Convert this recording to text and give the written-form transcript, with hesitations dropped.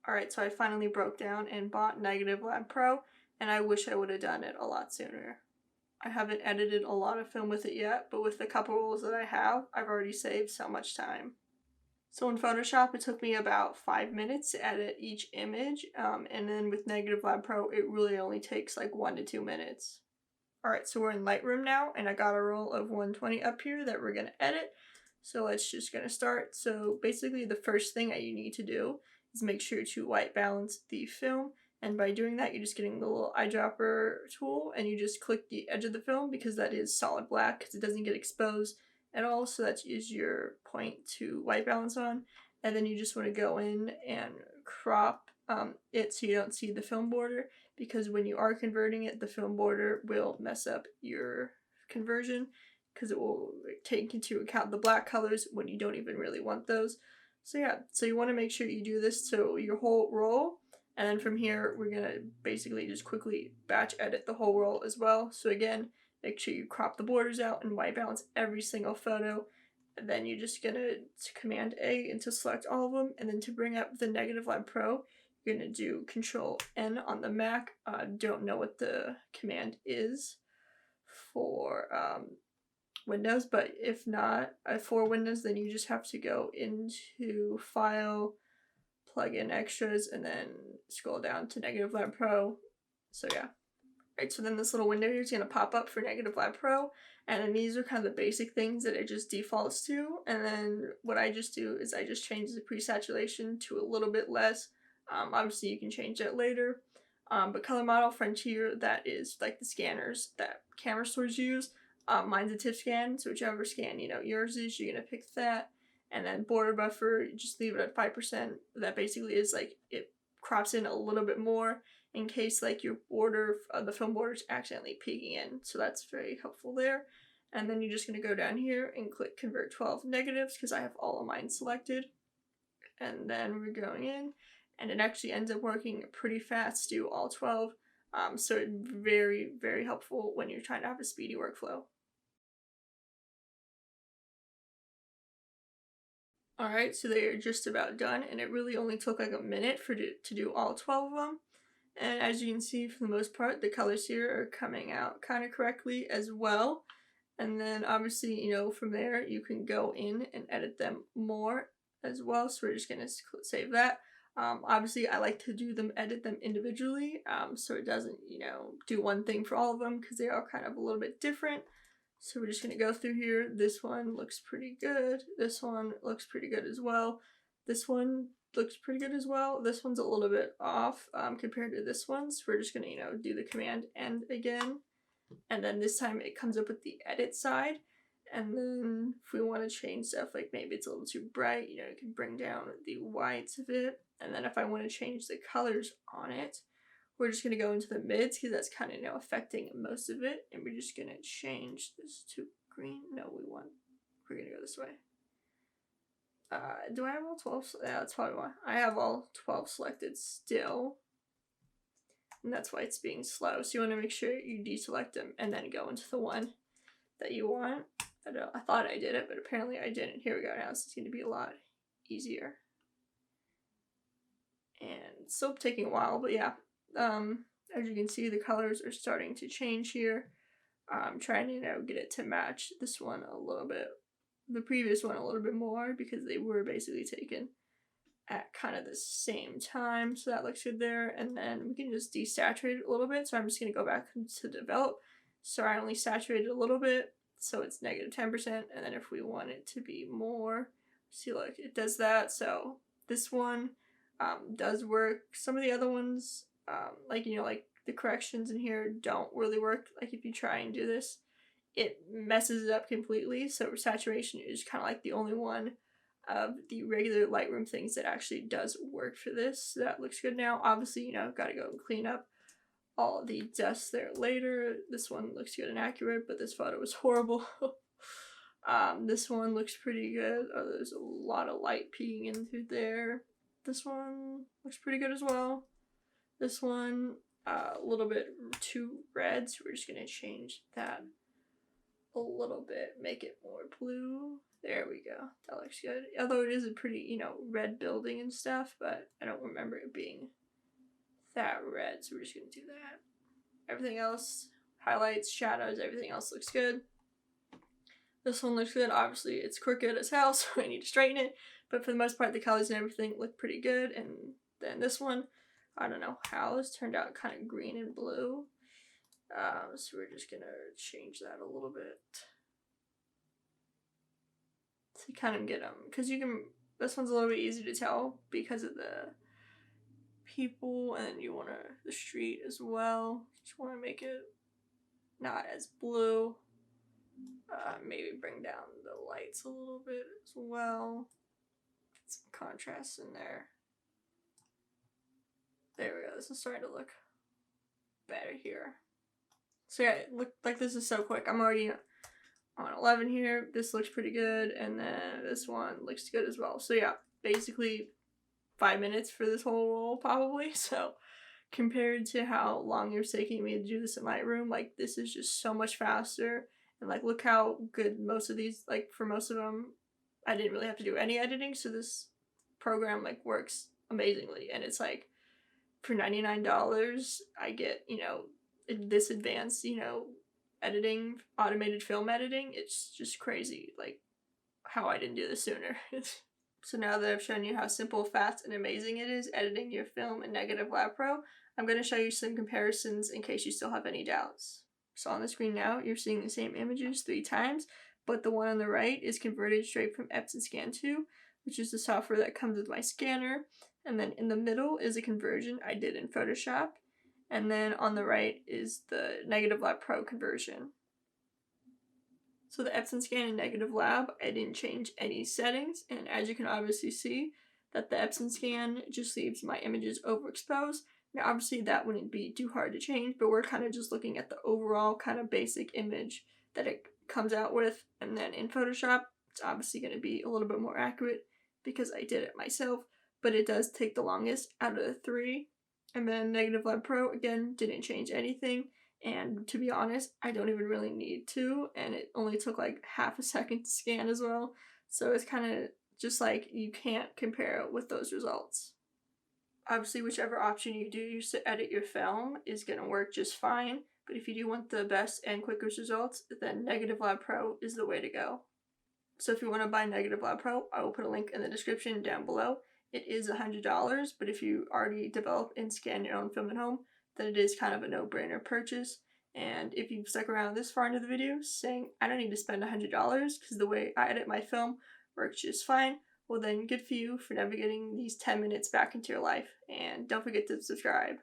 Alright, so I finally broke down and bought Negative Lab Pro, and I wish I would have done it a lot sooner. I haven't edited a lot of film with it yet, but with the couple rolls that I have, I've already saved so much time. So in Photoshop, it took me about 5 minutes to edit each image, and then with Negative Lab Pro, it really only takes like 1 to 2 minutes. Alright, so we're in Lightroom now, and I got a roll of 120 up here that we're going to edit. So let's just gonna start. So basically the first thing that you need to do is make sure to white balance the film, and by doing that you're just getting the little eyedropper tool and you just click the edge of the film because that is solid black because it doesn't get exposed at all, so that is your point to white balance on. And then you just want to go in and crop it so you don't see the film border, because when you are converting it, the film border will mess up your conversion because it will take into account the black colors when you don't even really want those. So yeah, so you want to make sure you do this to your whole roll, and then from here we're going to basically just quickly batch edit the whole roll as well. So again, make sure you crop the borders out and white balance every single photo, and then you're just going to Command A and to select all of them, and then to bring up the Negative Lab Pro, you're going to do Control N on the Mac. Don't know what the command is for Windows, but if not for Windows, then you just have to go into File, plug in extras, and then scroll down to Negative Lab Pro. So yeah. Right, so then this little window here is going to pop up for Negative Lab Pro, and then these are kind of the basic things that it just defaults to, and then what I just do is I just change the pre-saturation to a little bit less. Obviously you can change that later, but Color Model Frontier, that is like the scanners that camera stores use. Mine's a TIFF scan, so whichever scan yours is, you're going to pick that. And then border buffer, just leave it at 5%. That basically is like it crops in a little bit more in case like your border, the film border is accidentally peeking in. So that's very helpful there. And then you're just going to go down here and click Convert 12 negatives because I have all of mine selected. And then we're going in, and it actually ends up working pretty fast to do all 12. So it's very, very helpful when you're trying to have a speedy workflow. Alright, so they are just about done, and it really only took like a minute to do all 12 of them. And as you can see, for the most part, the colors here are coming out kind of correctly as well. And then obviously, from there, you can go in and edit them more as well. So we're just going to save that. Obviously, I like to edit them individually, so it doesn't, do one thing for all of them because they are kind of a little bit different. So we're just going to go through here. This one looks pretty good. This one looks pretty good as well. This one looks pretty good as well. This one's a little bit off compared to this one. So we're just going to, do the Command N again. And then this time it comes up with the edit side. And then if we want to change stuff, like maybe it's a little too bright, you can bring down the whites of it. And then if I want to change the colors on it, we're just going to go into the mids because that's kind of affecting most of it. And we're just going to change this to green. No, we're going to go this way. Do I have all 12? Yeah, that's probably why. I have all 12 selected still. And that's why it's being slow. So you want to make sure you deselect them and then go into the one that you want. I thought I did it, but apparently I didn't. Here we go. Now this is going to be a lot easier. And it's still taking a while, but yeah. As you can see, the colors are starting to change here. I'm trying to, get it to match this one a little bit, the previous one a little bit more, because they were basically taken at kind of the same time. So that looks good there. And then we can just desaturate it a little bit. So I'm just going to go back to develop. So I only saturated a little bit, so it's negative 10%. And then if we want it to be more, see, look, it does that. So this one does work. Some of the other ones, like the corrections in here don't really work. Like if you try and do this, it messes it up completely. So saturation is kind of like the only one of the regular Lightroom things that actually does work for this. So that looks good now. Obviously, got to go and clean up all the dust there later. This one looks good and accurate, but this photo is horrible. This one looks pretty good. Oh, there's a lot of light peeking in through there. This one looks pretty good as well. This one, a little bit too red, so we're just going to change that a little bit, make it more blue. There we go. That looks good. Although it is a pretty, you know, red building and stuff, but I don't remember it being that red, so we're just gonna do that. Everything else, highlights, shadows, everything else looks good. This one looks good. Obviously, it's crooked as hell, so I need to straighten it. But for the most part, the colors and everything look pretty good. And then this one, I don't know how, this turned out kind of green and blue. So we're just gonna change that a little bit to kind of get them, because you can, this one's a little bit easy to tell because of the people, and then you want to, the street as well. Just want to make it not as blue. Maybe bring down the lights a little bit as well. Get some contrast in there. There we go. This is starting to look better here. So yeah, it looked like this is so quick. I'm already on 11 here. This looks pretty good, and then this one looks good as well. So yeah, basically 5 minutes for this whole roll probably. So compared to how long it was taking me to do this in Lightroom, like this is just so much faster. And like, look how good most of these, like for most of them, I didn't really have to do any editing. So this program like works amazingly. And it's like, for $99, I get, you know, this advanced, you know, editing, automated film editing. It's just crazy, like how I didn't do this sooner. So now that I've shown you how simple, fast, and amazing it is editing your film in Negative Lab Pro, I'm going to show you some comparisons in case you still have any doubts. So on the screen now, you're seeing the same images 3 times, but the one on the right is converted straight from Epson Scan 2, which is the software that comes with my scanner. And then in the middle is a conversion I did in Photoshop. And then on the right is the Negative Lab Pro conversion. So the Epson Scan in Negative Lab, I didn't change any settings. And as you can obviously see, that the Epson Scan just leaves my images overexposed. Now obviously that wouldn't be too hard to change, but we're kind of just looking at the overall kind of basic image that it comes out with. And then in Photoshop, it's obviously going to be a little bit more accurate because I did it myself, but it does take the longest out of the 3. And then Negative Lab Pro, again, didn't change anything. And to be honest, I don't even really need to, and it only took like half a second to scan as well. So it's kind of just like, you can't compare it with those results. Obviously, whichever option you do use to edit your film is going to work just fine, but if you do want the best and quickest results, then Negative Lab Pro is the way to go. So if you want to buy Negative Lab Pro, I will put a link in the description down below. It is $100, but if you already develop and scan your own film at home, then it is kind of a no-brainer purchase. And if you've stuck around this far into the video saying, I don't need to spend $100 because the way I edit my film works just fine, well then good for you for navigating these 10 minutes back into your life. And don't forget to subscribe.